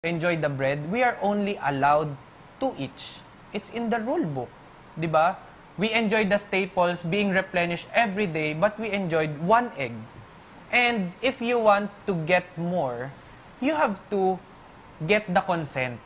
enjoy the bread, we are only allowed 2 each. It's in the rule book, 'di ba? We enjoy the staples being replenished every day, but we enjoyed 1 egg. And if you want to get more, you have to get the consent.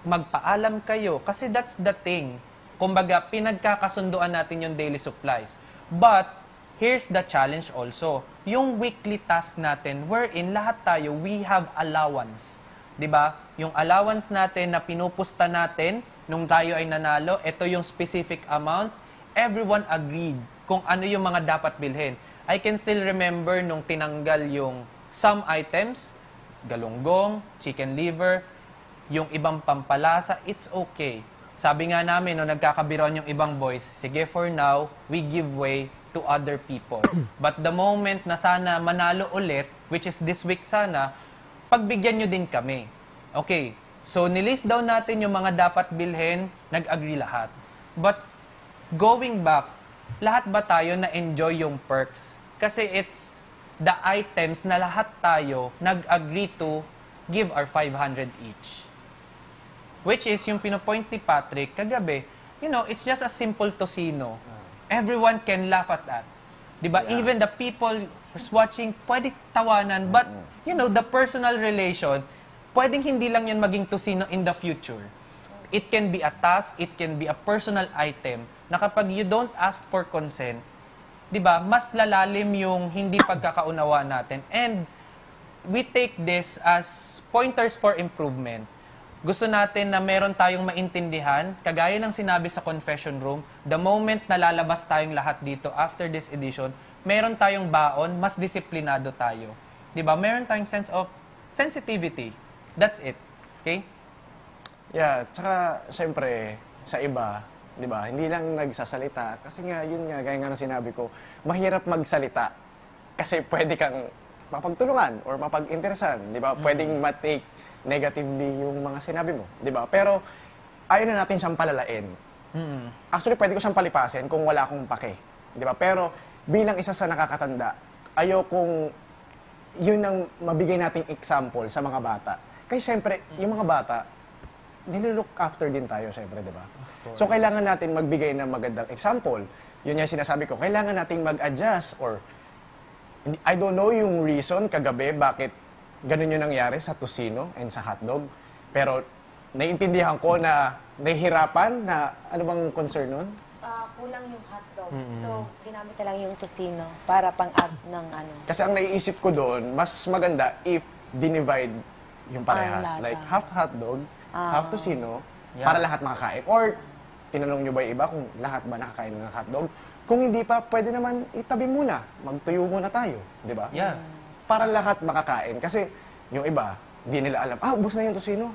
Magpaalam kayo kasi that's the thing. Kumbaga, pinagkakasunduan natin yung daily supplies. But here's the challenge also. Yung weekly task natin, wherein lahat tayo, we have allowance. 'Di ba? Yung allowance natin na pinupusta natin nung tayo ay nanalo, ito yung specific amount. Everyone agreed kung ano yung mga dapat bilhin. I can still remember nung tinanggal yung some items, galunggong, chicken liver, yung ibang pampalasa, it's okay. Sabi nga namin, nung nagkakabiron yung ibang boys, sige for now, we give way to other people. But the moment na sana manalo ulit, which is this week sana, pagbigyan nyo din kami. Okay, so nilist down natin yung mga dapat bilhin, nag-agree lahat. But going back, lahat ba tayo na-enjoy yung perks? Kasi it's the items na lahat tayo nag-agree to give our 500 each. Which is yung pinopoint ni Patrick kagabi, you know, it's just a simple tocino. Everyone can laugh at that. Diba? Yeah. Even the people who's watching, pwede tawanan. But, you know, the personal relation, pwedeng hindi lang yan maging tocino in the future. It can be a task, it can be a personal item, na kapag you don't ask for consent, diba, mas lalalim yung hindi pagkakaunawa natin. And we take this as pointers for improvement. Gusto natin na meron tayong maintindihan, kagaya ng sinabi sa confession room, the moment na lalabas tayong lahat dito after this edition, meron tayong baon, mas disiplinado tayo. 'Di ba? Meron tayong sense of sensitivity. That's it. Okay? Yeah, tsaka syempre sa iba, 'di ba? Hindi lang nagsasalita kasi nga yun nga gaya nga ng sinabi ko, mahirap magsalita kasi pwede kang mapagtulungan or mapag-interesan, 'di ba? Pwedeng ma-take negatively yung mga sinabi mo, 'di ba? Pero ayaw na natin siyang palalain. Actually, pwede ko siyang palipasin kung wala akong pake, 'di ba? Pero bilang isa sa nakakatanda, ayaw kung yun ang mabigay nating example sa mga bata. Kasi syempre, yung mga bata, nilook after din tayo, syempre, 'di ba? So kailangan natin magbigay ng magandang example. Yun yung sinasabi ko, kailangan nating mag-adjust or I don't know yung reason kagabi bakit ganun yung nangyari sa tocino and sa hotdog. Pero naiintindihan ko na nahihirapan na ano bang concern nun? Kulang yung hotdog. So, ginamit na lang yung tocino para pang-add ng ano. Kasi ang naiisip ko doon, mas maganda if dinivide yung parehas. Ang lata. Like half hotdog, half tocino, Yeah. para lahat makakain. Or, tinanong nyo ba yung iba kung lahat ba nakakain ng hotdog? Kung hindi pa, pwede naman itabi muna. Magtuyo muna tayo. Di ba? Yeah. Para lahat makakain. Kasi yung iba, hindi nila alam, ubos na yung tocino.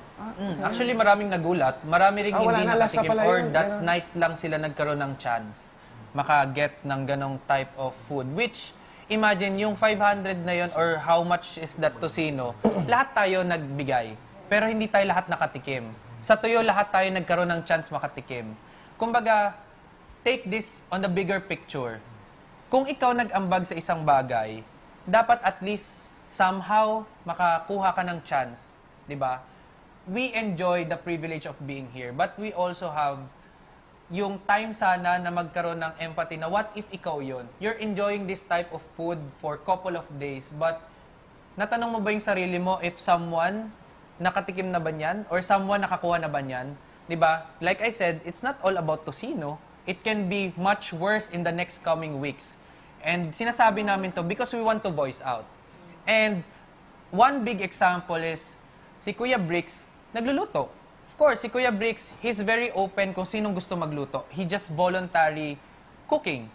Actually, maraming nagulat. Marami ring wala hindi na, lasa nakatikim pala or yun, that ganun. night lang sila nagkaroon ng chance maka-get ng ganong type of food. Which, imagine, yung 500 na yon or how much is that tocino, lahat tayo nagbigay. Pero hindi tayo lahat nakatikim. Sa tuyo, lahat tayo nagkaroon ng chance makatikim. Kumbaga, take this on the bigger picture. Kung ikaw nag-ambag sa isang bagay, dapat at least somehow makakuha ka ng chance, 'di ba? We enjoy the privilege of being here, but we also have yung time sana na magkaroon ng empathy na what if ikaw yon? You're enjoying this type of food for couple of days, but natanong mo ba yung sarili mo if someone nakatikim na ba niyan or someone nakakuha na ba niyan? 'Di ba? Like I said, it's not all about tocino. It can be much worse in the next coming weeks. And sinasabi namin to because we want to voice out. And one big example is si Kuya Bricks nagluluto. Of course, si Kuya Bricks, he's very open kung sinong gusto magluto. He just voluntary cooking.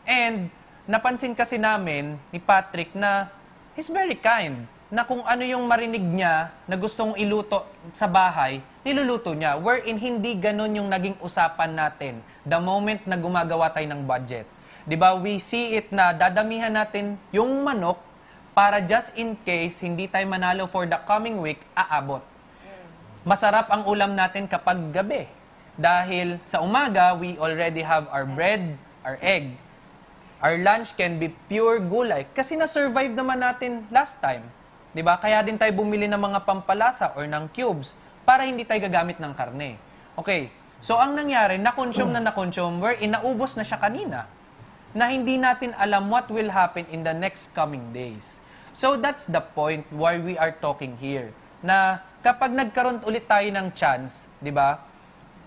And napansin kasi namin ni Patrick na he's very kind. Na kung ano yung marinig niya na gustong iluto sa bahay, niluluto niya. Wherein hindi ganun yung naging usapan natin the moment na gumagawa tayo ng budget. 'Di ba? We see it na dadamihan natin yung manok para just in case hindi tayo manalo for the coming week, aabot. Masarap ang ulam natin kapag gabi. Dahil sa umaga, we already have our bread, our egg. Our lunch can be pure gulay. Kasi na-survive naman natin last time. 'Di ba? Kaya din tayo bumili ng mga pampalasa or ng cubes para hindi tayo gagamit ng karne. Okay. So ang nangyari, na-consume, where inaubos na siya kanina, na hindi natin alam what will happen in the next coming days. So that's the point why we are talking here. Na kapag nagkaroon ulit tayo ng chance, 'di ba?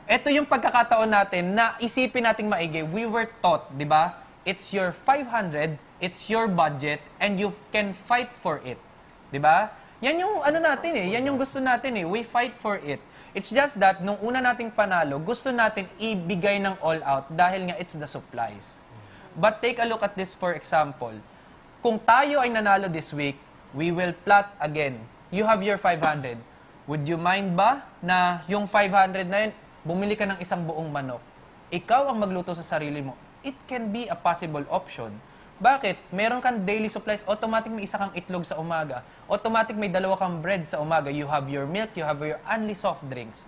Ito yung pagkakataon natin na isipin nating maigi. We were taught, 'di ba? It's your 500, it's your budget, and you can fight for it. 'Di ba? Yan yung ano natin yan yung gusto natin We fight for it. It's just that nung una nating panalo, gusto natin ibigay ng all out dahil nga it's the supplies. But take a look at this for example. Kung tayo ay nanalo this week, we will plot again. You have your 500. Would you mind ba na yung 500 na yun, bumili ka ng isang buong manok? Ikaw ang magluto sa sarili mo. It can be a possible option. Bakit? Meron kang daily supplies, automatic may isa kang itlog sa umaga. Automatic may dalawa kang bread sa umaga. You have your milk, you have your only soft drinks.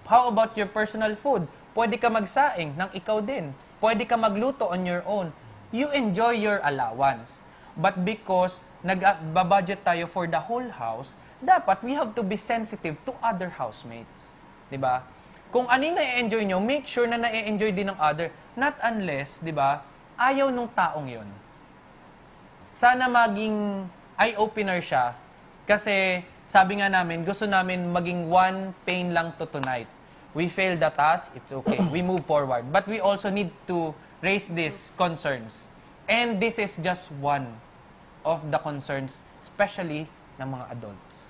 How about your personal food? Pwede ka magsaing ng ikaw din. Pwede ka magluto on your own. You enjoy your allowance. But because nag-budget tayo for the whole house, dapat we have to be sensitive to other housemates. 'Di ba? Kung ano yung na-enjoy nyo, make sure na na-enjoy din ng other. Not unless, 'di ba, ayaw nung taong yon. Sana maging eye-opener siya kasi sabi nga namin, gusto namin maging one pain lang to tonight. We failed the task, it's okay. We move forward. But we also need to raise these concerns. And this is just one of the concerns, especially ng mga adults.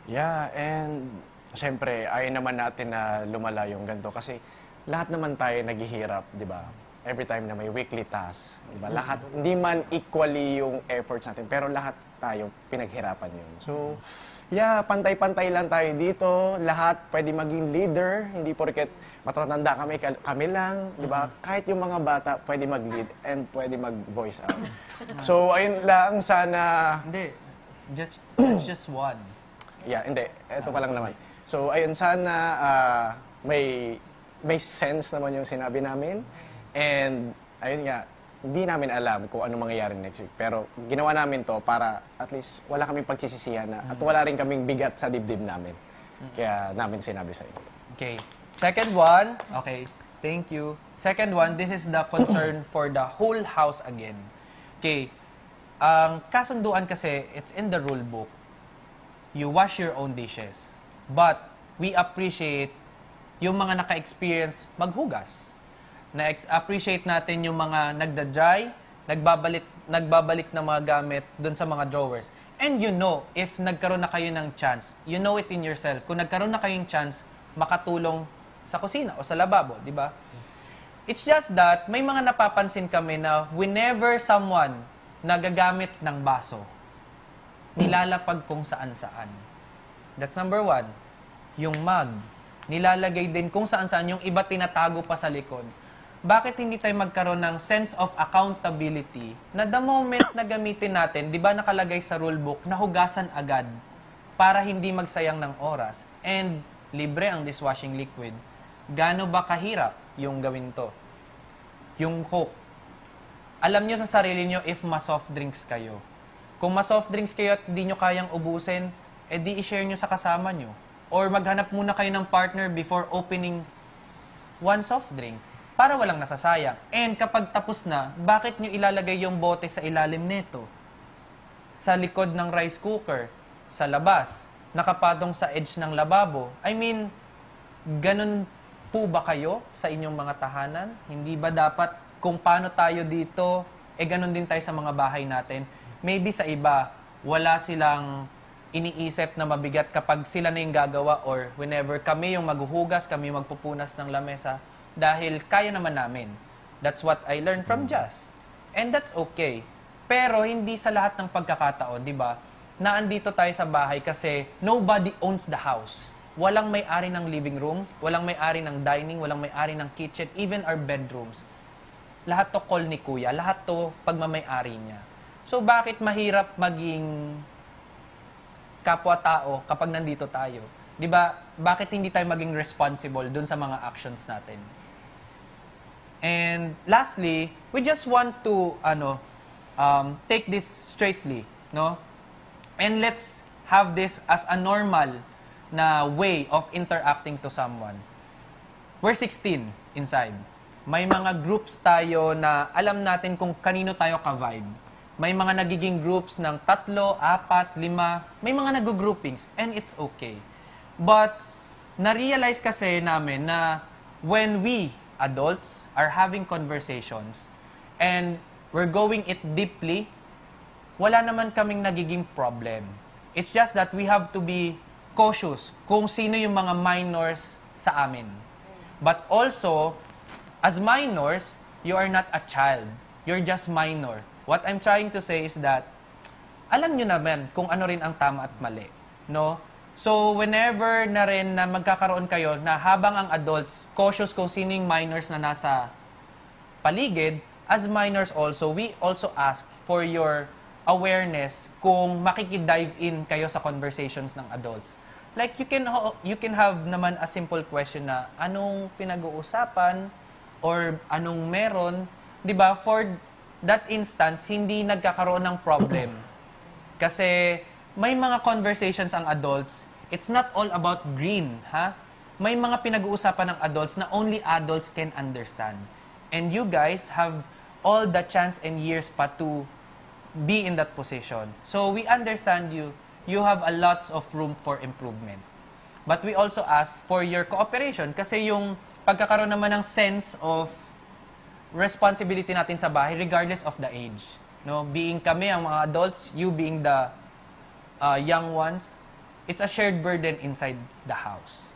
Yeah, and siyempre, ayaw naman natin na lumala yung ganito kasi lahat naman tayo naghihirap, di ba? Every time na may weekly task, di ba? Lahat, hindi man equally yung efforts natin, pero lahat tayo pinaghirapan yun. So, yeah, pantay-pantay lang tayo dito. Lahat pwede maging leader, hindi porket matatanda kami lang, di ba? Kahit yung mga bata pwede mag-lead and pwede mag-voice out. So, ayun lang, sana... Hindi, it's just one. Yeah, hindi. Ito pa lang naman. So, ayun, sana may sense naman yung sinabi namin. And, ayun nga, hindi namin alam kung ano mangyayari next week. Pero, ginawa namin to para at least wala kaming pagsisisihan na at wala rin kaming bigat sa dibdib namin. Kaya namin sinabi sa inyo. Okay. Second one, okay, thank you. Second one, this is the concern for the whole house again. Okay, ang kasunduan kasi, it's in the rule book. You wash your own dishes. But, we appreciate yung mga naka-experience maghugas. Na-appreciate natin yung mga nagda-dry, nagbabalik na mga gamit dun sa mga drawers. And you know, if nagkaroon na kayo ng chance, you know it in yourself, kung nagkaroon na kayong chance, makatulong sa kusina o sa lababo, di ba? It's just that, may mga napapansin kami na whenever someone nagagamit ng baso, nilalapag kung saan-saan. That's number one. Yung mug, nilalagay din kung saan-saan, yung iba tinatago pa sa likod. Bakit hindi tayo magkaroon ng sense of accountability na the moment na gamitin natin, di ba nakalagay sa rulebook, na hugasan agad para hindi magsayang ng oras. And libre ang dishwashing liquid. Gaano ba kahirap yung gawin to? Yung Coke. Alam nyo sa sarili nyo if ma-soft drinks kayo. Kung ma-soft drinks kayo at di nyo kayang ubusin, edi i-share nyo sa kasama nyo. Or maghanap muna kayo ng partner before opening one soft drink para walang nasasayang. And kapag tapos na, bakit nyo ilalagay yung bote sa ilalim nito? Sa likod ng rice cooker, sa labas, nakapatong sa edge ng lababo. I mean, ganun po ba kayo sa inyong mga tahanan? Hindi ba dapat kung paano tayo dito, ganun din tayo sa mga bahay natin? Maybe sa iba, wala silang iniisip na mabigat kapag sila na yung gagawa or whenever kami yung maghuhugas, kami yung magpupunas ng lamesa dahil kaya naman namin. That's what I learned from Jazz. And that's okay. Pero hindi sa lahat ng pagkakataon, di ba, na andito tayo sa bahay kasi nobody owns the house. Walang may-ari ng living room, walang may-ari ng dining, walang may-ari ng kitchen, even our bedrooms. Lahat to call ni Kuya, lahat to pagmamay-ari niya. So bakit mahirap maging kapwa-tao kapag nandito tayo? 'Di ba? Bakit hindi tayo maging responsible dun sa mga actions natin? And lastly, we just want to take this straightly, no? And let's have this as a normal na way of interacting to someone. We're 16 inside. May mga groups tayo na alam natin kung kanino tayo ka-vibe. May mga nagiging groups ng 3, 4, 5. May mga nag-groupings and it's okay. But na-realize kasi namin na when we adults are having conversations and we're going it deeply, wala naman kaming nagiging problem. It's just that we have to be cautious kung sino yung mga minors sa amin. But also, as minors, you are not a child. You're just minor. What I'm trying to say is that, alam nyo naman kung ano rin ang tama at mali. No? So, whenever na rin na magkakaroon kayo na habang ang adults, cautious kung sino yung minors na nasa paligid, as minors also, we also ask for your awareness kung makikidive in kayo sa conversations ng adults. Like, you can have naman a simple question na, anong pinag-uusapan or anong meron, di ba? For that instance, hindi nagkakaroon ng problem. Kasi may mga conversations ang adults, it's not all about green, ha? May mga pinag-uusapan ng adults na only adults can understand. And you guys have all the chance and years pa to be in that position. So we understand you. You have a lots of room for improvement. But we also ask for your cooperation kasi yung pagkakaroon naman ng sense of responsibility natin sa bahay regardless of the age. No, being kami ang mga adults, you being the young ones, it's a shared burden inside the house.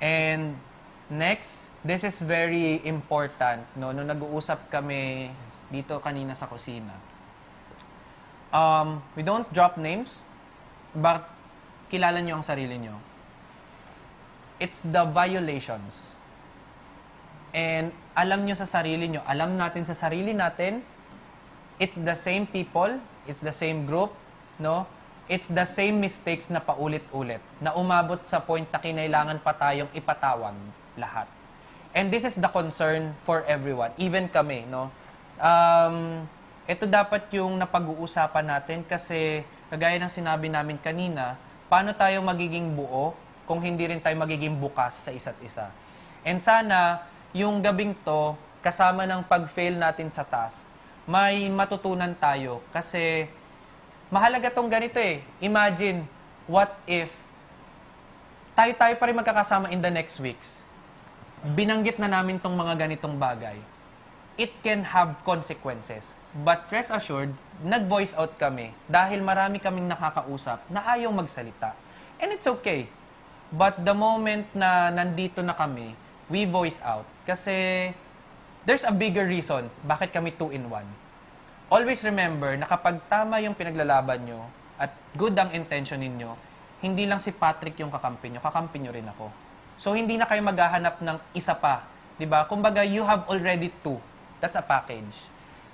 And next, this is very important, no, nung nag-uusap kami dito kanina sa kusina. We don't drop names, but kilala nyo ang sarili nyo. It's the violations. And alam nyo sa sarili nyo, alam natin sa sarili natin, it's the same people, it's the same group, no? It's the same mistakes na paulit-ulit, na umabot sa point na kinailangan pa tayong ipatawag lahat. And this is the concern for everyone, even kami, no? Ito dapat yung napag-uusapan natin kasi kagaya ng sinabi namin kanina, paano tayo magiging buo kung hindi rin tayo magiging bukas sa isa't isa. And sana, yung gabing to, kasama ng pag-fail natin sa task, may matutunan tayo kasi mahalaga tong ganito eh. Imagine, what if tayo pa rin magkakasama in the next weeks? Binanggit na namin tong mga ganitong bagay. It can have consequences. But rest assured, nag-voice out kami dahil marami kaming nakakausap na ayaw magsalita. And it's okay. But the moment na nandito na kami, we voice out. Kasi there's a bigger reason bakit kami 2-in-1. Always remember na kapag tama yung pinaglalaban nyo at good ang intention ninyo, hindi lang si Patrick yung kakampi nyo rin ako. So hindi na kayo maghahanap ng isa pa. Diba? Kumbaga, you have already 2. That's a package.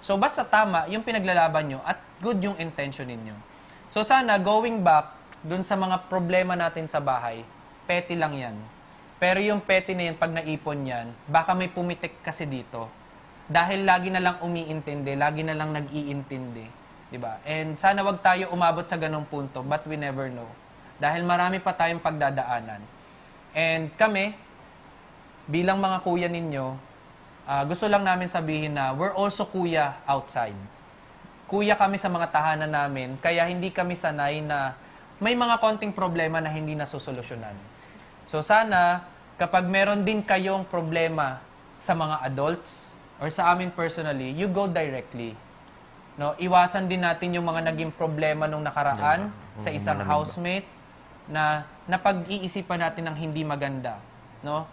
So basta tama yung pinaglalaban nyo at good yung intention ninyo. So sana, going back dun sa mga problema natin sa bahay, petty lang yan. Pero yung petty na yan, pag naipon yan, baka may pumitik kasi dito. Dahil lagi na lang umiintindi, lagi na lang nag-iintindi. Diba? And sana wag tayo umabot sa ganong punto, but we never know. Dahil marami pa tayong pagdadaanan. And kami, bilang mga kuya ninyo, gusto lang namin sabihin na we're also kuya outside. Kuya kami sa mga tahanan namin, kaya hindi kami sanay na may mga konting problema na hindi nasusolusyonan. So sana, kapag meron din kayong problema sa mga adults or sa amin personally, you go directly. No, iwasan din natin yung mga naging problema nung nakaraan sa isang housemate na napag-iisipan natin ng hindi maganda, no?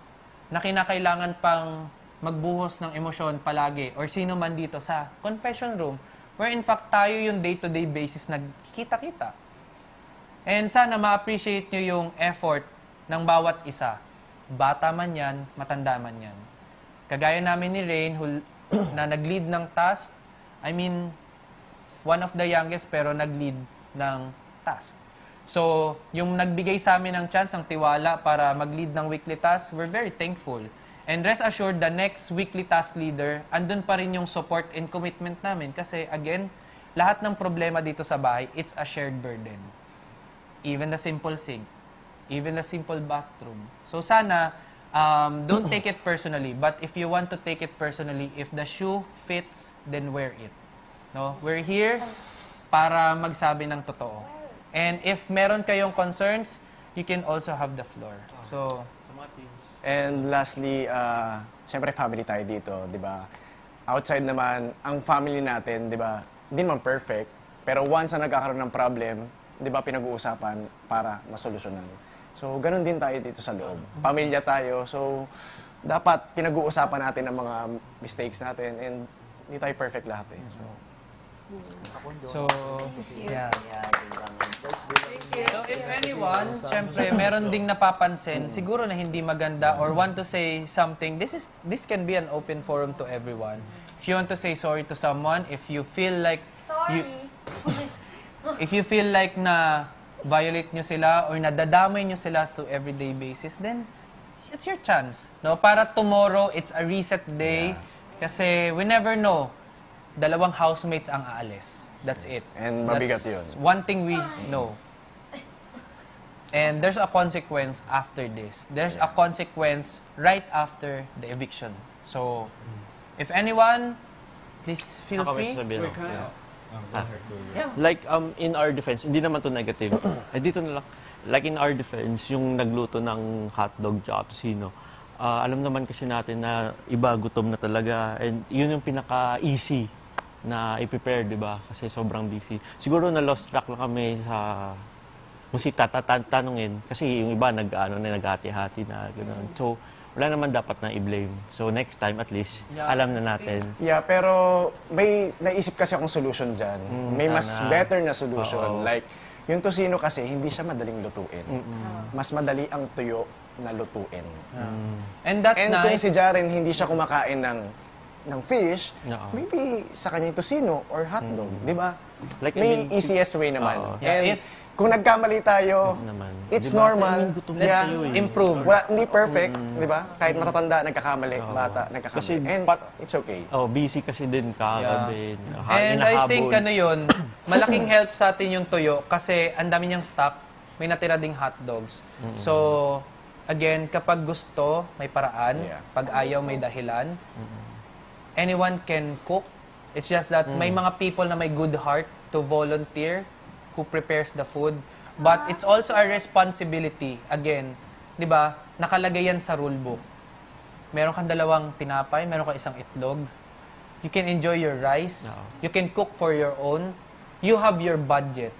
Na kinakailangan pang magbuhos ng emosyon palagi or sino man dito sa confession room where in fact tayo yung day-to-day basis nagkikita-kita. And sana ma-appreciate nyo yung effort ng bawat isa. Bata man yan, matanda man yan. Kagaya namin ni Rain na nag-lead ng task, I mean, one of the youngest pero nag-lead ng task. So, yung nagbigay sa amin ng chance, ng tiwala para mag-lead ng weekly task, we're very thankful. And rest assured, the next weekly task leader, andun pa rin yung support and commitment namin. Kasi again, lahat ng problema dito sa bahay, it's a shared burden. Even the simple sink, even the simple bathroom. So sana, don't take it personally. But if you want to take it personally, if the shoe fits, then wear it. No? We're here para magsabi ng totoo. And if meron kayong concerns, you can also have the floor. So, And lastly, syempre family tayo dito, di ba? Outside naman, ang family natin, di ba, hindi naman perfect. Pero once na nagkakaroon ng problem, di ba, pinag-uusapan para masolusyonan. So, ganun din tayo dito sa loob. Pamilya tayo, so dapat pinag-uusapan natin ang mga mistakes natin and hindi tayo perfect lahat eh. so yeah. So if anyone, syempre, meron ding napapansin, siguro na hindi maganda or want to say something, this can be an open forum to everyone. If you want to say sorry to someone, if you feel like if you feel like na violate nyo sila or nadadamay nyo sila to everyday basis, then it's your chance. No? Para tomorrow, it's a reset day. Kasi we never know. Dalawang housemates ang aalis. That's it. And mabigat That's yun. one thing we know. And there's a consequence after this. There's a consequence right after the eviction. So, if anyone, please feel Ako may free. sasabihin ako. Like, in our defense, hindi naman to negative. Dito na lang. Like in our defense, yung nagluto ng hotdog tsaka tocino, alam naman kasi natin na iba gutom na talaga. And yun yung pinaka-easy na i-prepare, di ba? Kasi sobrang busy. Siguro na lost track lang kami sa kung si tatanungin. Kasi yung iba naghati-hati na gano'n. So, wala naman dapat na i-blame. So, next time at least, alam na natin. Yeah, pero may naisip kasi akong solution dyan. May mas sana. better na solution. Oo. Like, yung tocino kasi, hindi siya madaling lutuin. Mas madali ang tuyo na lutuin. And that And kung night, si Jaren hindi siya kumakain ng fish, Oo. maybe sa kanya yung tocino or hotdog, di ba? Like, May easiest way naman. Oo. And Yeah, if- kung nagkamali tayo, naman. it's Di ba? normal. I mean, gutom na Yeah. tayo eh. improve. Wala, hindi perfect, di ba? Kahit matatanda, nagkakamali. Bata, nagkakamali. Kasi And pat- it's okay. Oh, busy kasi din kagabi. And I think yun, malaking help sa atin yung tuyo kasi ang dami niyang stock, may natira ding hot dogs. So, again, kapag gusto, may paraan. Yeah. Pag ayaw, may dahilan. Anyone can cook. It's just that may mga people na may good heart to volunteer who prepares the food. But it's also a responsibility. Again, di ba, nakalagay yan sa rule book. Meron kang dalawang tinapay, meron kang isang itlog. You can enjoy your rice. You can cook for your own. You have your budget.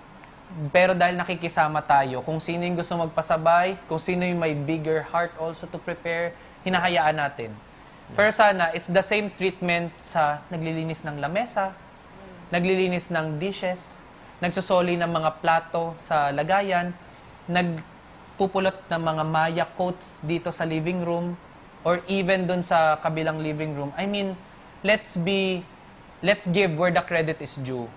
Pero dahil nakikisama tayo, kung sino yung gusto magpasabay, kung sino yung may bigger heart also to prepare, hinahayaan natin. Pero sana, it's the same treatment sa naglilinis ng lamesa, naglilinis ng dishes, nagsusoli ng mga plato sa lagayan, nagpupulot ng mga maya coats dito sa living room, or even dun sa kabilang living room. I mean, let's give where the credit is due.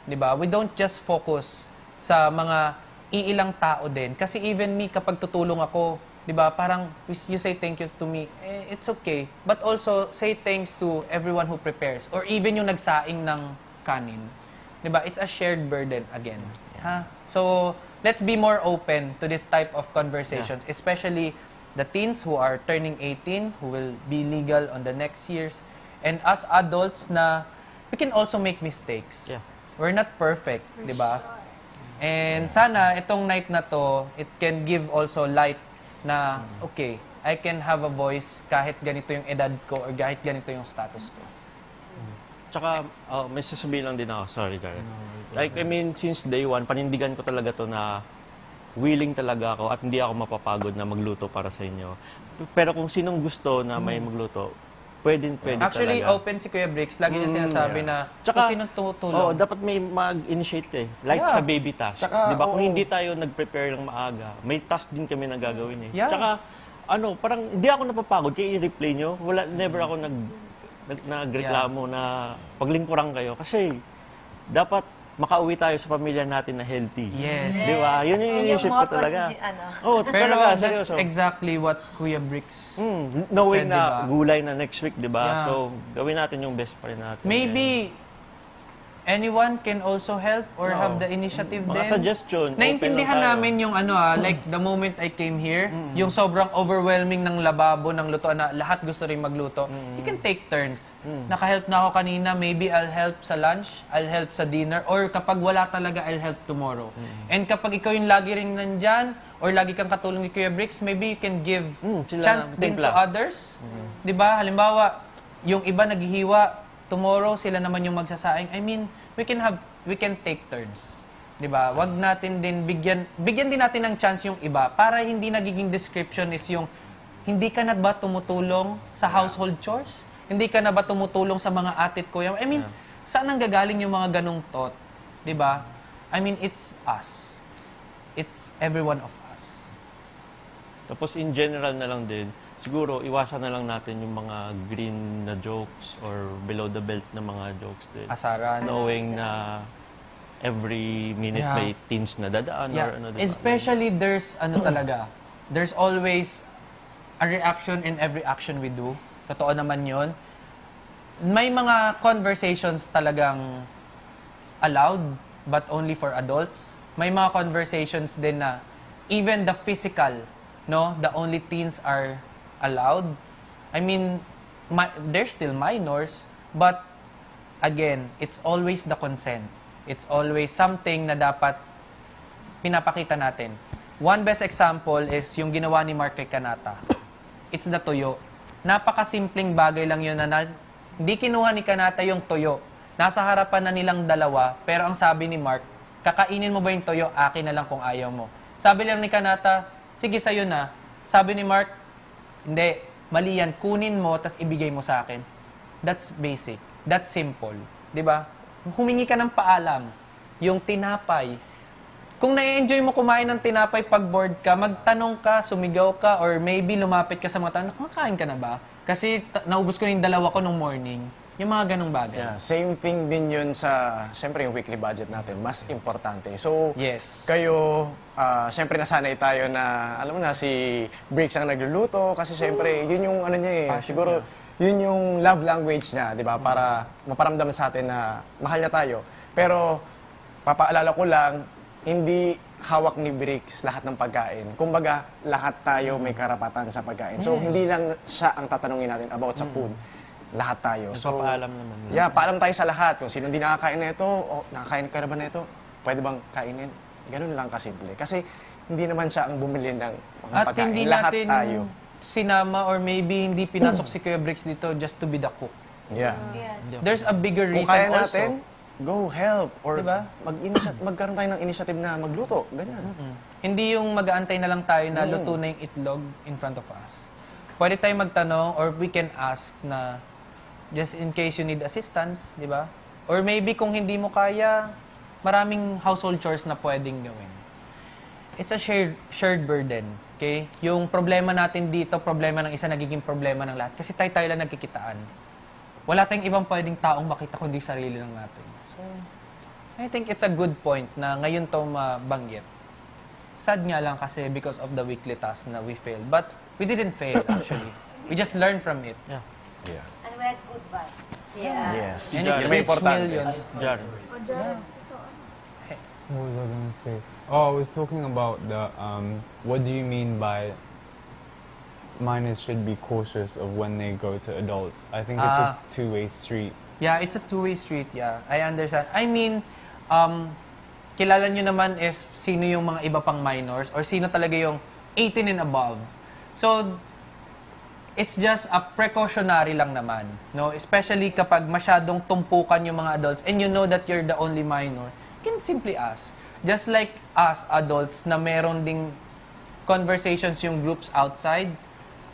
'Di ba? We don't just focus sa mga iilang tao din. Kasi even me, kapag tutulong ako, 'di ba, parang you say thank you to me, it's okay. But also, say thanks to everyone who prepares. Or even yung nagsaing ng kanin. 'Di ba? It's a shared burden again. Ha? So, let's be more open to this type of conversations, especially the teens who are turning 18, who will be legal on the next years. And us adults na, we can also make mistakes. Yeah. We're not perfect, 'di ba? And sana itong night na to, it can give also light na, okay, I can have a voice kahit ganito yung edad ko or kahit ganito yung status ko. Tsaka, may sasabihin lang din ako. Sorry, Karen. Like, I mean, since day one, panindigan ko talaga to na willing talaga ako at hindi ako mapapagod na magluto para sa inyo. Pero kung sinong gusto na may magluto, pwede Actually, talaga. open si Kuya Bricks. Lagi niya sinasabi na Tsaka, kung sinong tutulong. Oo, dapat may mag-initiate eh. Like Yeah. sa baby task. Tsaka, Di ba? Kung oo. hindi tayo nag-prepare ng maaga, may task din kami na gagawin eh. Yeah. Tsaka, parang hindi ako napapagod. Kaya i-replay nyo, never ako nagreklamo na paglingkurang kayo. Kasi, dapat makauwi tayo sa pamilya natin na healthy. Yes. Di ba? Yun yung Yung iniisip ko motto, talaga. ano. Oo, Pero talaga, that's seryoso. exactly what Kuya Bricks Knowing said, na diba? gulay na next week, di ba? Yeah. So, gawin natin yung best pa rin natin. maybe anyone can also help or have the initiative Mga din. suggestion, open Naintindihan lang tayo. namin yung like the moment I came here, yung sobrang overwhelming ng lababo, ng lutuan na lahat gusto rin magluto. You can take turns. Nakahelp na ako kanina, maybe I'll help sa lunch, I'll help sa dinner, or kapag wala talaga, I'll help tomorrow. And kapag ikaw yung lagi rin nandyan, or lagi kang katulong ni Kuya Bricks, maybe you can give sila chance na din to timpla. others. 'Di ba? Halimbawa, yung iba naghihiwa, tomorrow sila naman yung magsasaing. I mean, we can take turns. 'Di ba? Wag natin din bigyan din natin ng chance yung iba para hindi nagiging description is yung hindi ka na ba tumutulong sa household chores? Hindi ka na ba tumutulong sa mga atit ko? I mean, saan nanggagaling yung mga ganong thought? 'Di ba? I mean, it's us. It's every one of us. Tapos in general na lang din, siguro iwasan na lang natin yung mga green na jokes or below the belt na mga jokes din. Asaran. Knowing na every minute Yeah. may teens na dadaan or ano, diba? Especially there's there's always a reaction in every action we do. Totoo naman 'yon. May mga conversations talagang allowed but only for adults. May mga conversations din na even the physical, the only teens are allowed. I mean, they're still minors, but again, it's always the consent. It's always something na dapat pinapakita natin. One best example is yung ginawa ni Mark kay Kanata. It's the tuyo. Napakasimpleng bagay lang yun na hindi kinuha ni Kanata yung tuyo. Nasa harapan na nilang dalawa, pero ang sabi ni Mark, kakainin mo ba yung tuyo? Akin na lang kung ayaw mo. Sabi lang ni Kanata, sige sa'yo na. Sabi ni Mark, hindi, mali yan. Kunin mo, tas ibigay mo sa akin. That's basic. That's simple. 'Di ba? Humingi ka ng paalam. Yung tinapay. Kung na-enjoy mo kumain ng tinapay pag bored ka, magtanong ka, sumigaw ka, or maybe lumapit ka sa mga tanong, kumakain ka na ba? Kasi naubos ko na yung dalawa ko nung morning. Yung mga ganong bagay. Yeah, same thing din yun sa, syempre yung weekly budget natin, mas importante. So, Yes. kayo, syempre nasanay tayo na, alam mo na, si Bricks ang nagluluto kasi syempre, yun yung ano niya eh, Passion siguro, yun yung love language niya, di ba? Para maparamdam sa atin na mahal niya tayo. Pero, papaalala ko lang, hindi hawak ni Bricks lahat ng pagkain. Kumbaga, lahat tayo may karapatan sa pagkain. So, hindi lang siya ang tatanungin natin about sa food. Lahat tayo. Nagpapaalam naman. Yeah, paalam tayo sa lahat. Kung sino hindi nakakain na ito, o nakakain ka na ba na ito, pwede bang kainin? Ganun lang kasimple. Kasi hindi naman siya ang bumili ng mga At pagkain. hindi Lahat natin tayo. sinama or maybe hindi pinasok si Kuya Bricks dito just to be the cook. Yeah. Yes. There's a bigger Kung reason kaya also. natin, go help. Or Diba? magkaroon tayo ng initiative na magluto. Ganyan. Hindi yung mag-aantay na lang tayo na luto na yung itlog in front of us. Pwede tayo magtanong or we can ask na just in case you need assistance, di ba? Or maybe kung hindi mo kaya, maraming household chores na pwedeng gawin. It's a shared burden, okay? Yung problema natin dito, problema ng isa, nagiging problema ng lahat. Kasi tayo lang nagkikitaan. Wala tayong ibang pwedeng taong makita kundi sarili lang natin. So, I think it's a good point na ngayon to mabanggit. Sad nga lang kasi because of the weekly task na we failed. But we didn't fail actually. We just learned from it. Yeah. Yeah. And we had good vibes. Yeah. Yes. And Yun it may reached importante. millions. Jar. What was I gonna say? Oh, I was talking about the what do you mean by minors should be cautious of when they go to adults? I think it's a two-way street. Yeah, it's a two-way street, yeah. I understand. I mean, kilala nyo naman if sino yung mga iba pang minors or sino talaga yung 18 and above. So, it's just a precautionary lang naman, no? Especially kapag masyadong tumpukan yung mga adults and you know that you're the only minor, you can simply ask. Just like us adults na meron ding conversations yung groups outside,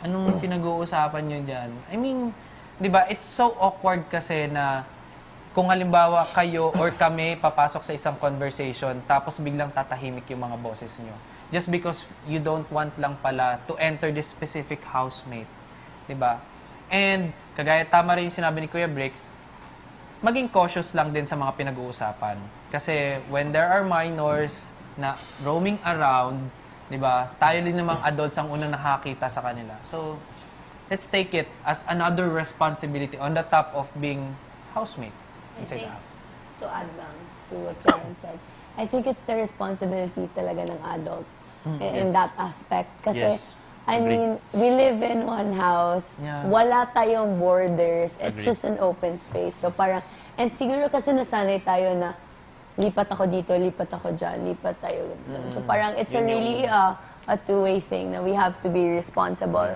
anong pinag-uusapan nyo dyan? I mean, di ba, it's so awkward kasi na kung halimbawa kayo or kami papasok sa isang conversation tapos biglang tatahimik yung mga boses nyo. Just because you don't want lang pala to enter this specific housemate. Diba? And, kagaya tama rin yung sinabi ni Kuya Bricks, maging cautious lang din sa mga pinag-uusapan. Kasi when there are minors na roaming around, diba, tayo din namang adults ang unang nakakita sa kanila. So, let's take it as another responsibility on the top of being housemate inside the house. to add lang to what Jaren said, I think it's the responsibility talaga ng adults in that aspect. Kasi, Yes. I mean, we live in one house, Yeah. wala tayong borders, it's just an open space. So parang, and siguro kasi nasanay tayo na lipat ako dito, lipat ako dyan, lipat tayo doon. So parang it's a really a two-way thing na we have to be responsible.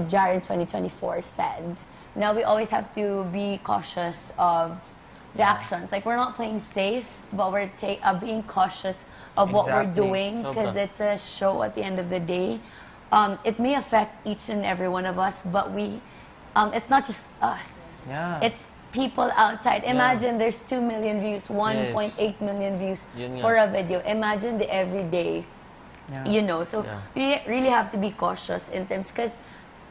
Jaren 2024 said, now we always have to be cautious of the actions. Like, we're not playing safe, but we're being cautious of what we're Exactly. doing because Sobra. it's a show at the end of the day. It may affect each and every one of us, but it's not just us. Yeah. It's people outside. Imagine there's 2 million views, 1.8 million views Yun nga. for a video. Imagine the everyday, you know. So Yeah. we really have to be cautious in terms because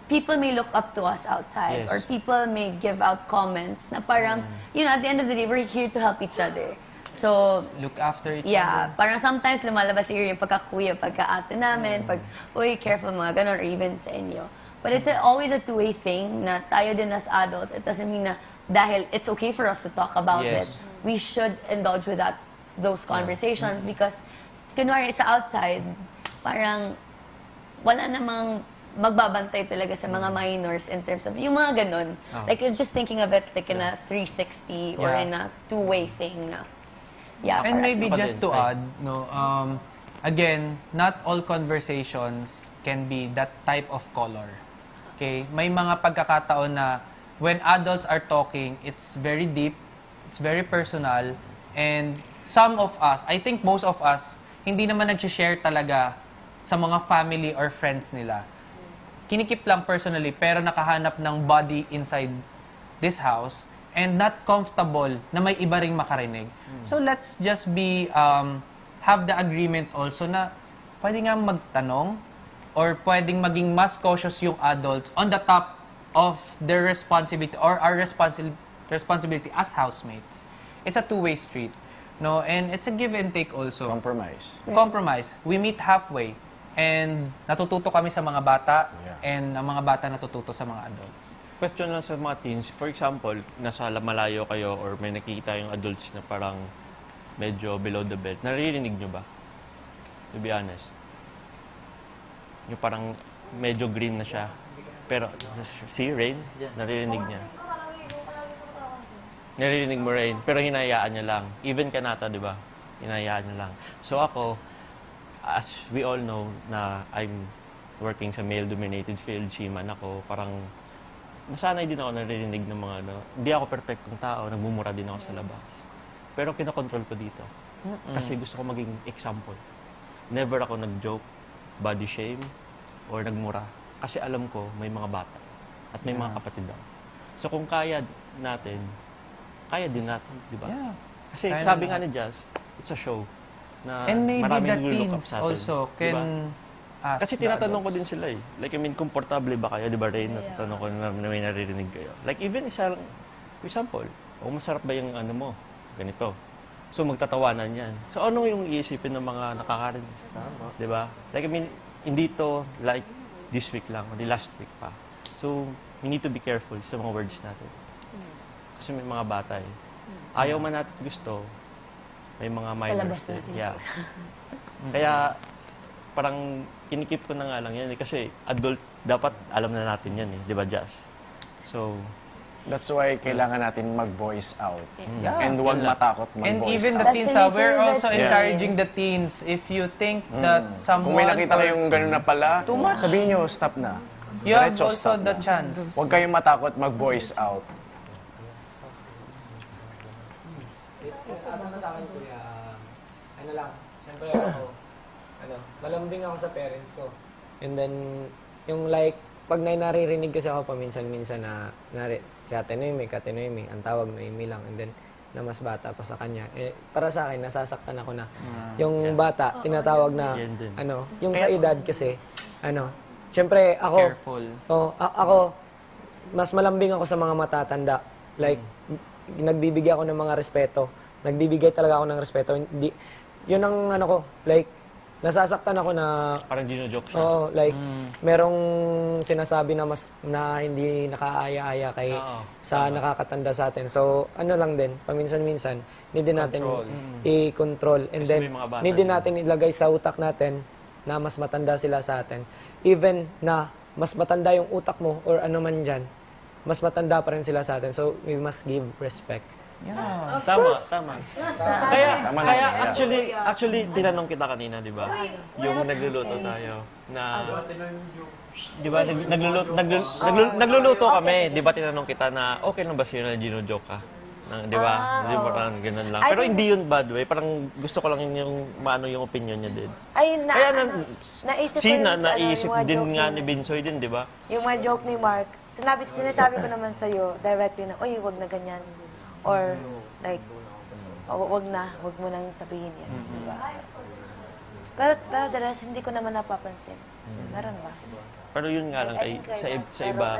people may look up to us outside Yes. or people may give out comments na parang, you know, at the end of the day, we're here to help each other. So, Look after each yeah, other. parang sometimes lumalabas yung pagkakuya, pagka-ate namin, pag, uy, careful mga ganun, or even sa inyo. But it's always a two-way thing na tayo din as adults. It doesn't mean na dahil it's okay for us to talk about it, Yes. we should indulge with those conversations because, kunwari sa outside, parang wala namang magbabantay talaga sa mga minors in terms of yung mga ganun. Like, you're just thinking of it like in a 360 or Yeah. in a two-way thing na, yeah. And parang- maybe Ako just din, to right. add, no, again, not all conversations can be that type of color. Okay? May mga pagkakataon na when adults are talking, it's very deep, it's very personal, and some of us, I think most of us, hindi naman nag-share talaga sa mga family or friends nila. Kinikip lang personally, pero nakahanap ng body inside this house and not comfortable na may iba ring makarinig. So let's just have the agreement also na pwede nga magtanong or pwedeng maging mas cautious yung adults on the top of their responsibility or our responsibility as housemates. It's a two-way street. No? And it's a give and take also. Compromise. Compromise. We meet halfway. And natututo kami sa mga bata Yeah. and ang mga bata natututo sa mga adults. Question lang sa mga teens. For example, nasa malayo kayo or may nakikita yung adults na parang medyo below the belt. Naririnig nyo ba? To be honest. Yung parang medyo green na siya. Pero, see, Rain? Naririnig niya. Naririnig mo, Rain. Pero hinayaan niya lang. Even Kanata, di ba? Hinayaan niya lang. So ako, as we all know na I'm working sa male-dominated field, seaman ako, parang nasanay din ako naririnig ng mga ano. Hindi ako perfectong tao, nagmumura din ako sa labas. Pero kinokontrol ko dito. Kasi gusto ko maging example. Never ako nag-joke, body shame, or nagmura. Kasi alam ko, may mga bata. At may mga kapatid ako. So kung kaya natin, kaya din natin, di ba? Yeah. Kasi Kaya sabi na nga ni Jazz, it's a show. Na And maybe maraming the naglo-look up teens sa atin, also di ba? can ask Kasi the tinatanong ko adults. din sila eh. Like, I mean, komportable ba kayo? Di ba, Rain? Natatanong ko na may naririnig kayo. Like, even isang example, o masarap ba yung ano mo? Ganito. So, magtatawanan yan. So, ano yung iisipin ng mga nakakarinig? Di ba? Like, I mean, hindi to like this week lang, o di last week pa. So, we need to be careful sa mga words natin. Kasi may mga bata eh. Ayaw man natin gusto, may mga Sa minors labas din. natin. Yeah. Kaya, parang kinikip ko na nga lang yan eh. Kasi adult, dapat alam na natin yan eh. Di ba, Jazz? So, That's why kailangan natin mag-voice out. Yeah. And huwag matakot And mag-voice even the out. teens, Especially we're for the also teens. encouraging the teens. If you think that someone... Kung may nakita or- kayong gano'n na pala, sabihin nyo, stop na. You have Diretso, also stop the na. chance. Huwag kayong matakot mag-voice out. Tama sa akin, kuya, ano lang, siyempre ako, malambing ako sa parents ko. And then, yung like, pag naririnig kasi ako paminsan-minsan na, si Ate Noemi, Kate Noemi, ang tawag Noemi lang, and then, na mas bata pa sa kanya. Eh, para sa akin, nasasaktan ako na. Yung bata, tinatawag na, Yan din. yung sa edad kasi, siyempre, ako, Careful. ako, mas malambing ako sa mga matatanda. Like, nagbibigay ako ng mga respeto. Nagbibigay talaga ako ng respeto. Hindi, yun ang ano ko, like, nasasaktan ako na Parang gino-joke siya. oo, like merong sinasabi na mas na hindi nakaaya-aya kay sa nakakatanda sa atin. So, ano lang din, paminsan-minsan, need din natin i-control and Kasi then may mga bata need din din. natin ilagay sa utak natin na mas matanda sila sa atin. Even na mas matanda yung utak mo or ano man dyan, mas matanda pa rin sila sa atin. So, we must give respect. Yeah. Tama. Kaya Tama kaya naman, actually tinanong kita kanina, 'di ba? Yung nagluluto tayo na 'di ba nagluluto kami, 'di ba tinanong kita na okay lang ba sa'yo na gino-joke ka? 'Di ba? Di ba parang ganun lang. Pero hindi yun bad way, parang gusto ko lang yung maano yung opinion niya din. Ay, Kaya naisip ko naisip yung mga din joke nga ni- ni Binsoy din, 'di ba? Yung mga joke ni Mark, sinasabi ko naman sa'yo directly na, uy, wag na ganyan. Or, like, wag mo nang sabihin yan. Diba? Pero the rest, hindi ko naman napapansin. Meron ba? Pero yun nga lang I think sa iba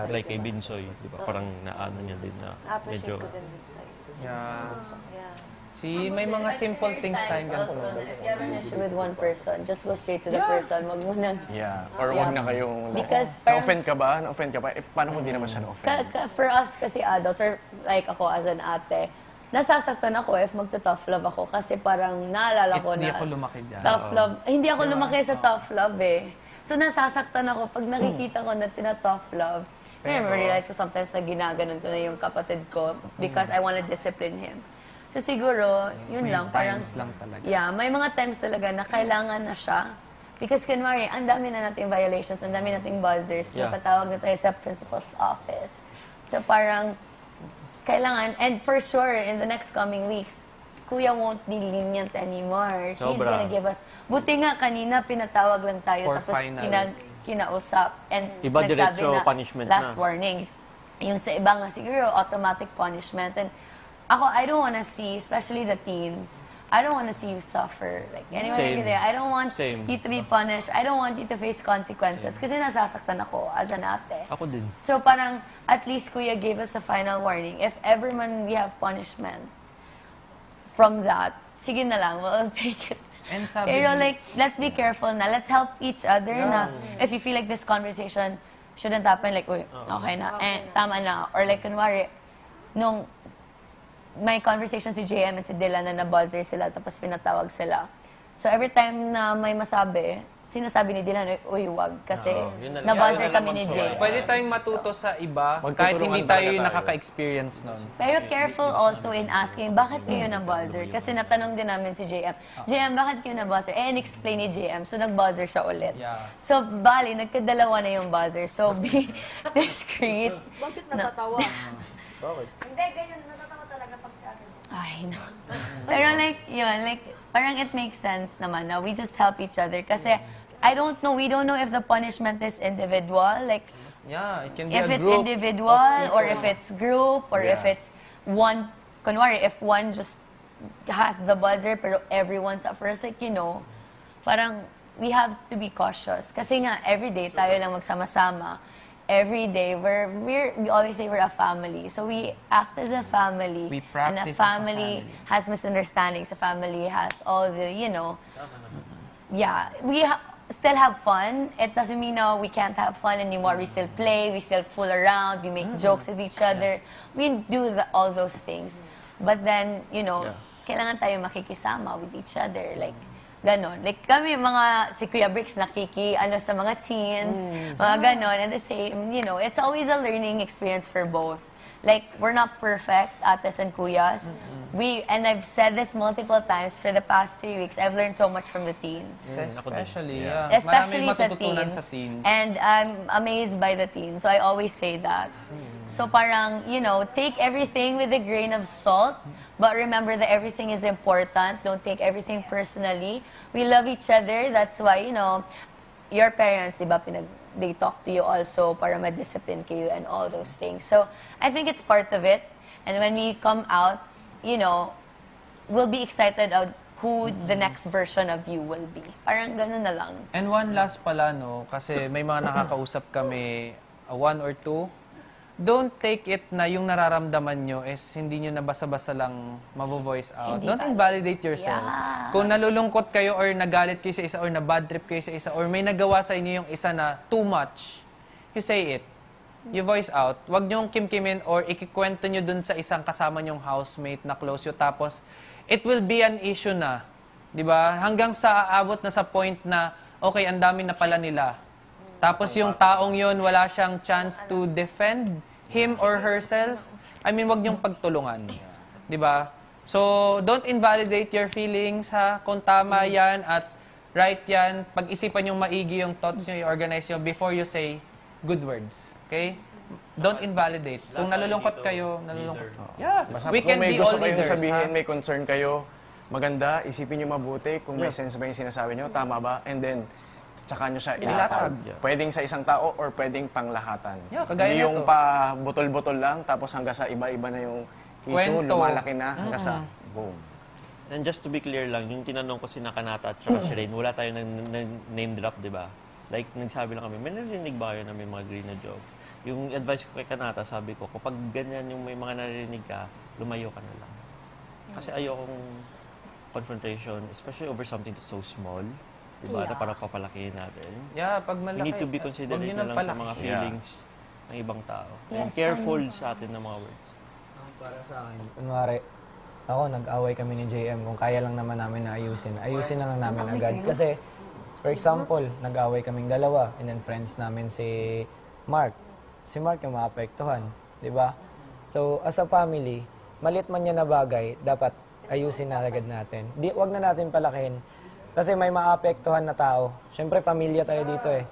like kay Binsoy, 'di ba? Parang naano niya din na Na-appreciate medyo ko din sa'yo. Yeah. Yeah. See, may mga simple things tayong ganito. Also, if you have an issue with one person, just go straight to the person. Wag mo nang... Yeah. Or wag na kayong... Because parang- Na-offend ka ba? Na-offend ka ba? Eh, paano kung di naman siya na-offend? For us kasi adults, or like ako as an ate, nasasaktan ako if magta-tough love ako kasi parang naalala ko Hindi na ako lumaki dyan. tough love. Hindi ako lumaki sa tough love eh. So nasasaktan ako pag nakikita ko na tina-tough love. Kaya realize ko sometimes na ginaganon ko na yung kapatid ko because I want to discipline him. So siguro, yun May lang. Parang, times lang talaga. Yeah, may mga times talaga na kailangan na siya. Because kunwari, ang dami na nating violations, ang dami nating buzzers. Yeah. Napatawag na tayo sa principal's office. So parang, kailangan, and for sure, in the next coming weeks, Kuya won't be lenient anymore. He's Sobra. gonna give us, buti nga kanina pinatawag lang tayo, For tapos final. kinausap, and Iba nagsabi diretso na, punishment last na. warning. Yung sa iba nga siguro, automatic punishment. And ako, I don't wanna see, especially the teens, I don't wanna see you suffer. Like, anyone Same. like there, I don't want Same. you to be punished. I don't want you to face consequences. Kasi nasasaktan ako as an ate. Ako din. So parang, at least Kuya gave us a final warning. If ever man we have punishment from that, sige na lang, we'll take it. And sabi Pero ni- like, let's be careful na. Let's help each other na. If you feel like this conversation shouldn't happen, like, uy, okay na, tama na. Or like, kunwari, nung may conversation si JM and si Dylan na na-buzzer sila, tapos pinatawag sila. So every time na may masabi, sinasabi ni Dylan, uy, wag. Kasi yun na lang. na-buzzer Yun na lang kami ni magsuway. JM. Pwede tayong matuto sa iba kahit Magtutulungan hindi tayo talaga yung tayo. nakaka-experience nun. Pero careful also in asking, bakit kayo na-buzzer? Kasi natanong din namin si JM, JM, bakit kayo na-buzzer? And explain ni JM, so nag-buzzer siya ulit. Yeah. So, bali, nagkadalawa na yung buzzer. So, be discreet. Bakit natatawa? Bakit? Hindi, ganyan. Natatawa talaga pag sa atin. Ay, no. Pero like, yun, like, parang it makes sense naman na we just help each other. Kasi, we don't know if the punishment is individual. Like, Yeah, it can be if a it's group. individual or if it's group or if Yeah. it's one, kunwari, if one just has the buzzer pero everyone suffers, like, you know, parang we have to be cautious. Kasi nga, everyday tayo lang magsama-sama. Every day, we always say we're a family. So we act as a family. We and a practice as a family family. has misunderstandings. A family has all the, yeah, we still have fun. It doesn't mean now we can't have fun anymore. We still play, we still fool around, we make jokes with each other. We do all those things. But then, kailangan tayo makikisama with each other. Like, ganon. Like, kami si Kuya Bricks sa mga teens, mga ganon. And the same, it's always a learning experience for both. Like, we're not perfect, ates and kuyas. And I've said this multiple times for the past 3 weeks, I've learned so much from the teens. Especially, yeah. Especially Maraming sa matututunan teens. sa teens. And I'm amazed by the teens. So I always say that. So parang, take everything with a grain of salt, but remember that everything is important. Don't take everything personally. We love each other. That's why, your parents, diba, they talk to you also para ma-discipline kayo and all those things. So I think it's part of it. And when we come out, we'll be excited of who the next version of you will be. Parang ganun na lang. And one last pala, no, kasi may mga nakakausap kami, one or two, don't take it na yung nararamdaman nyo is hindi nyo na basta-basta lang mavo-voice out. Hindi Don't valid. invalidate yourself. Yeah. Kung nalulungkot kayo or nagalit kayo sa isa or na-bad trip kayo sa isa or may nagawa sa inyo yung isa na too much, you say it. You voice out. Huwag nyong kimkimin or ikikwento nyo dun sa isang kasama nyong housemate na close you. Tapos, it will be an issue na. Di ba? Hanggang sa aabot na sa point na, okay, ang dami na pala nila. Tapos yung taong yon wala siyang chance to defend him or herself. I mean, wag niyong pagtulungan. Di ba? So, don't invalidate your feelings, ha? Kung tama yan at right yan, pag-isipan yung maigi yung thoughts nyo, i-organize nyo before you say good words. Okay? Don't invalidate. Kung nalulungkot kayo, nalulungkot. Yeah, Basta we kung can may be gusto all kayong leaders. sabihin, ha? may concern kayo, maganda, isipin nyo mabuti kung may sense ba yung sinasabi nyo, tama ba, and then, tsaka nyo siya ilatag. Pwedeng sa isang tao or pwedeng panglahatan. Yeah, kagaya Hindi yung nito. pa butol-butol lang, tapos hanggang sa iba-iba na yung issue, Kwento. lumalaki na, hanggang sa boom. And just to be clear lang, yung tinanong ko si Nakanata at saka si Rain, wala tayo name drop, di ba? Like, nagsabi lang kami, may narinig ba yun na may mga green na jokes? Yung advice ko kay Kanata, sabi ko, kapag ganyan yung may mga narinig ka, lumayo ka na lang. Kasi ayokong confrontation, especially over something that's so small. Diba? Na parang papalakihin natin. Yeah, pag malaki. We need to be huwag considerate nyo na nang lang sa palaki. mga feelings ng ibang tao. And Yes, careful sa atin ng mga words. Para sa akin, kunwari, ako, nag-away kami ni JM. Kung kaya lang naman namin na ayusin na lang namin agad. Kasi, for example, nag-away kaming dalawa, and then friends namin si Mark. Si Mark yung maapektuhan, di ba? So, as a family, malit man yan na bagay, dapat ayusin na agad natin. Wag na natin palakihin. Kasi may maapektuhan na tao. Siyempre, pamilya tayo dito eh.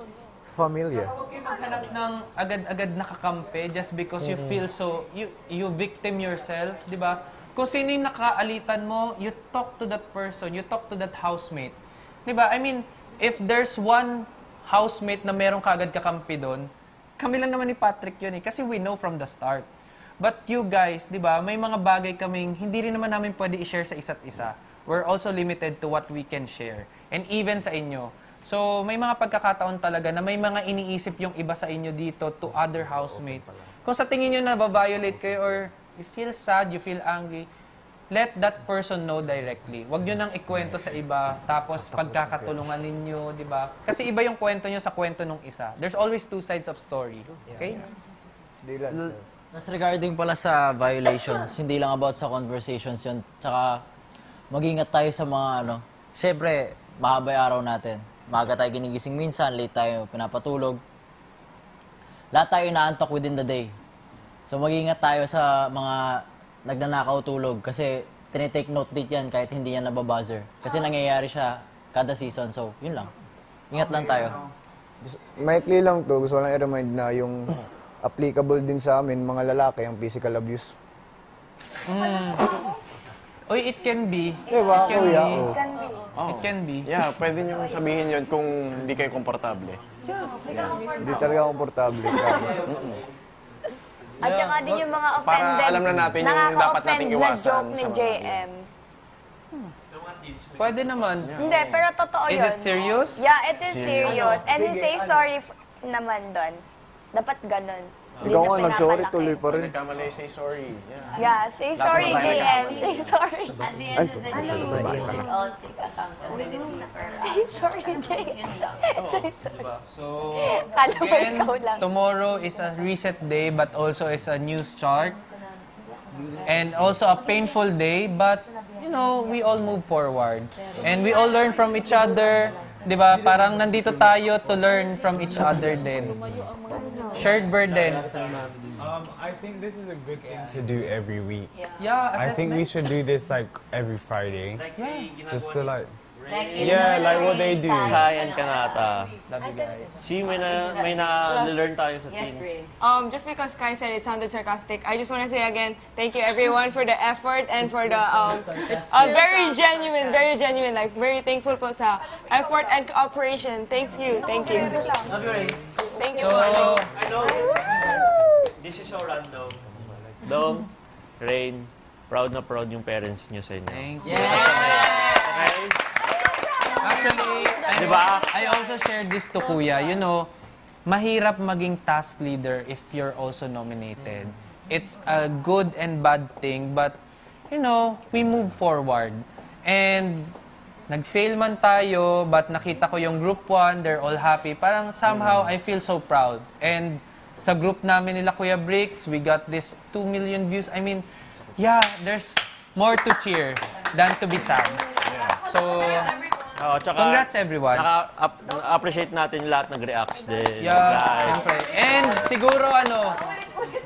Familia. Huwag kayo maghanap ng agad-agad nakakampi just because you feel so, you victim yourself, di ba? Kung sino yung nakaalitan mo, you talk to that person, you talk to that housemate. Di ba? I mean, if there's one housemate na merong kaagad kakampi doon, kami lang naman ni Patrick yun eh, kasi we know from the start. But you guys, di ba, may mga bagay kaming hindi rin naman namin pwede i-share sa isa't isa. We're also limited to what we can share. And even sa inyo. So, may mga pagkakataon talaga na may mga iniisip yung iba sa inyo dito to other housemates. Kung sa tingin nyo na ba-violate kayo or you feel sad, you feel angry, let that person know directly. Huwag nyo nang ikwento sa iba, tapos pagkakatulungan ninyo, di ba? Kasi iba yung kwento nyo sa kwento nung isa. There's always two sides of story. Okay? Nas regarding pala sa violations, hindi lang about sa conversations yun. Tsaka, mag-ingat tayo sa mga siyempre, mahaba yung araw natin. Maaga tayo ginigising minsan, late tayo pinapatulog. Lahat tayo inaantok within the day. So, mag-ingat tayo sa mga nagnanakaw tulog kasi tinitake note date yan kahit hindi yan nababuzzer. Kasi nangyayari siya kada season. So, yun lang. Ingat lang tayo. Maikli lang to, gusto ko lang i-remind na yung applicable din sa amin, mga lalaki, ang physical abuse. Oy, it can be. Diba, It can kuya? be. Oh. It can be. Yeah, pwede nyo sabihin yun kung hindi kayo komportable. Hindi talaga komportable. At saka din yung mga offended. Para alam na natin yung dapat nating iwasan nakaka-offend na joke ni sa mga JM. Pwede naman. Hindi, pero totoo Is yun. it serious? Yeah, it is serious. And he say sorry naman doon. Dapat ganun. Hindi Ikaw na nga nag-sorry, pinapalaki. tuloy pa rin. Nagkamali, say sorry. Yeah. Yeah, say sorry, na tayo JM. Say sorry. At the end of the day, we should all take accountability for our Say sorry, JM. Yun lang. Say sorry. So, Kala mo again, ikaw lang. tomorrow is a reset day but also is a new start. And also a painful day, but, we all move forward. And we all learn from each other. Diba? Parang nandito tayo to learn from each other din. Shared burden. I think this is a good thing to do every week. Yeah, I think we assessment. should do this like every Friday. Just to like, Like, yeah, like what they do. Kai and Kanata. Love you guys. See, may na-learn tayo sa Yes, teams. Ray. Just because Kai said it sounded sarcastic, I just want to say again, thank you everyone for the effort and for the very genuine, like very thankful po sa effort and cooperation. Thank you. Thank you. Thank you. So, I know, this is so random. Dong, Rain, proud na proud yung parents niyo sa inyo. thank you. Okay? Actually, Diba? I also shared this to Kuya. mahirap maging task leader if you're also nominated. It's a good and bad thing, but, you know, we move forward. And nag-fail man tayo, but nakita ko yung group 1, they're all happy. Parang somehow, I feel so proud. And sa group namin nila Kuya Bricks, we got this 2 million views. I mean, yeah, there's more to cheer than to be sad. So, congrats everyone. Appreciate natin lahat nag-reacts din. Yeah, siyempre. And siguro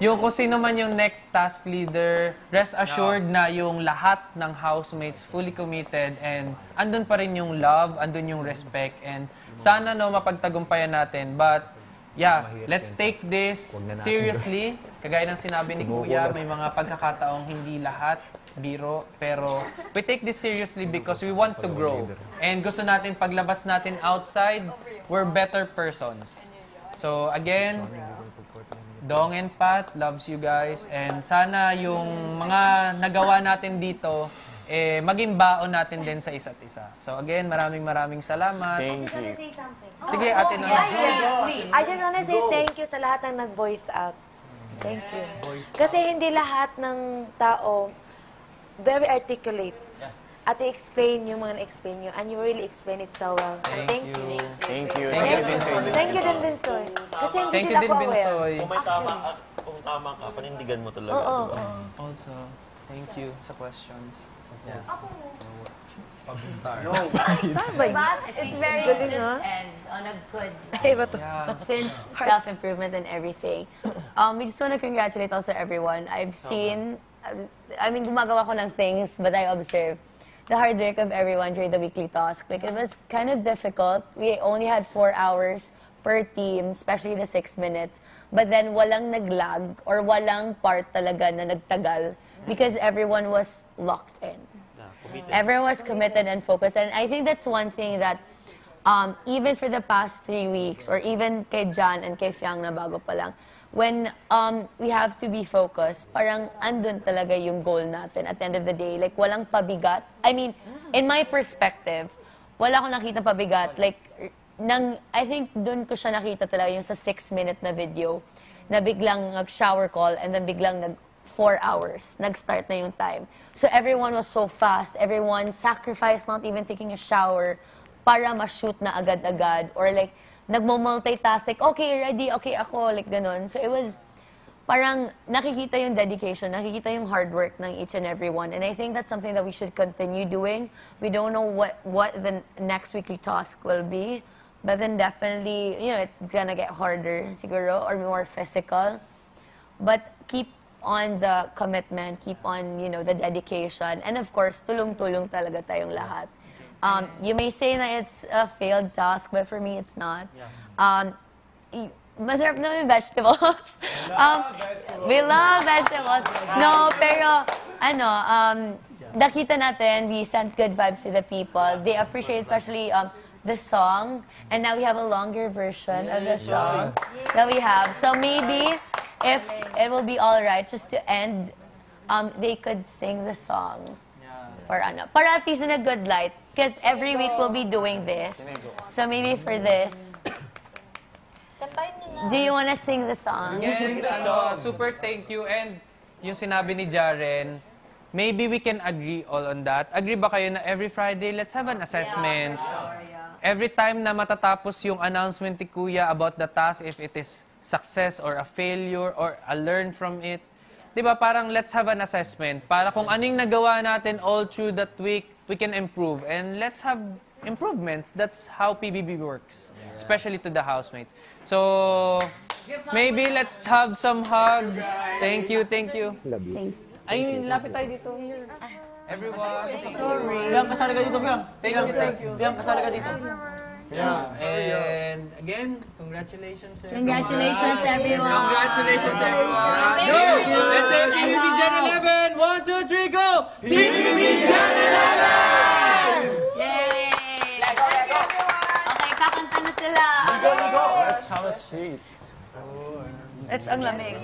yung kung sino man yung next task leader, rest assured na yung lahat ng housemates fully committed and andun pa rin yung love, andun yung respect, and sana mapagtagumpayan natin. But yeah, let's take this seriously. Kagaya ng sinabi ni Kuya, may mga pagkakataong hindi lahat biro, pero we take this seriously because we want to grow. And gusto natin paglabas natin outside, we're better persons. So again, Dong and Pat loves you guys, and sana yung mga nagawa natin dito maging baon natin din sa isa't isa. So again, maraming salamat. Thank you. Sige, Ate Noy. I just wanna say thank you sa lahat ng nag-voice out. Thank you. Kasi hindi lahat ng tao very articulate at i-explain yung mga na-explain nyo, and you really explain it so well. Thank you. Thank you. Thank you din sa inyo. Thank you din, Binsoy. Kasi hindi Thank din you din, ako aware. Binsoy. Kung tama ka, panindigan mo talaga. Oo. Diba? Also, thank you sa questions. Yes. It's very Galing, just ha? end on a good Iba to. since self-improvement and everything. We just want to congratulate also everyone. I've seen, gumagawa ko ng things, but I observe the hard work of everyone during the weekly task. Like, it was kind of difficult. We only had 4 hours per team, especially the 6 minutes. But then, walang naglag or walang part talaga na nagtagal because everyone was locked in. Everyone was committed and focused. And I think that's one thing that even for the past 3 weeks, or even kay Jan and kay Fiang na bago pa lang, when we have to be focused, parang andun talaga yung goal natin at the end of the day. Like, walang pabigat. I mean, in my perspective, wala akong nakita pabigat. Like, I think dun ko siya nakita talaga yung sa 6-minute na video na biglang nag-shower call and then biglang 4 hours. Nag-start na yung time. So everyone was so fast. Everyone sacrificed not even taking a shower para ma-shoot na agad-agad. Or like, nagmo-multitask. Like, okay, ready, okay ako. Like, ganun. So it was parang nakikita yung dedication, nakikita yung hard work ng each and every one. And I think that's something that we should continue doing. We don't know what the next weekly task will be. But then definitely, it's gonna get harder siguro or more physical. But keep on the commitment, keep on, the dedication. And of course, tulong-tulong talaga tayong lahat. You may say that it's a failed task, but for me, it's not. Masarap na yung vegetables. We love vegetables. No, pero, nakita natin, we sent good vibes to the people. They appreciate especially the song. And now we have a longer version of the song that we have. So maybe, if it will be all right, just to end, they could sing the song para at least in a good light. Because every week we'll be doing this. So maybe for this, do you want to sing the song? Again, super thank you. And yung sinabi ni Jaren, maybe we can agree all on that. Agree ba kayo na every Friday, let's have an assessment? Every time na matatapos yung announcement ni Kuya about the task, if it is success or a failure or a learn from it, di ba parang let's have an assessment para kung anong nagawa natin all through that week, we can improve. And let's have improvements. That's how PBB works, especially to the housemates. So, maybe let's have some hug. Thank you, thank you. Love you. Ay, lapit tayo dito. Here. Everyone. Sorry. Fiang, kasali ka dito, Fiang. Thank you, thank you. Fiang, kasali ka dito. Yeah. And again, congratulations everyone. Congratulations, everyone. Congratulations everyone. Let's say PBB Gen 11. 1, 2, 3, go! PBB Gen 11! Yay! Okay, kakanta na sila. Let's have a seat. It's ang lamig.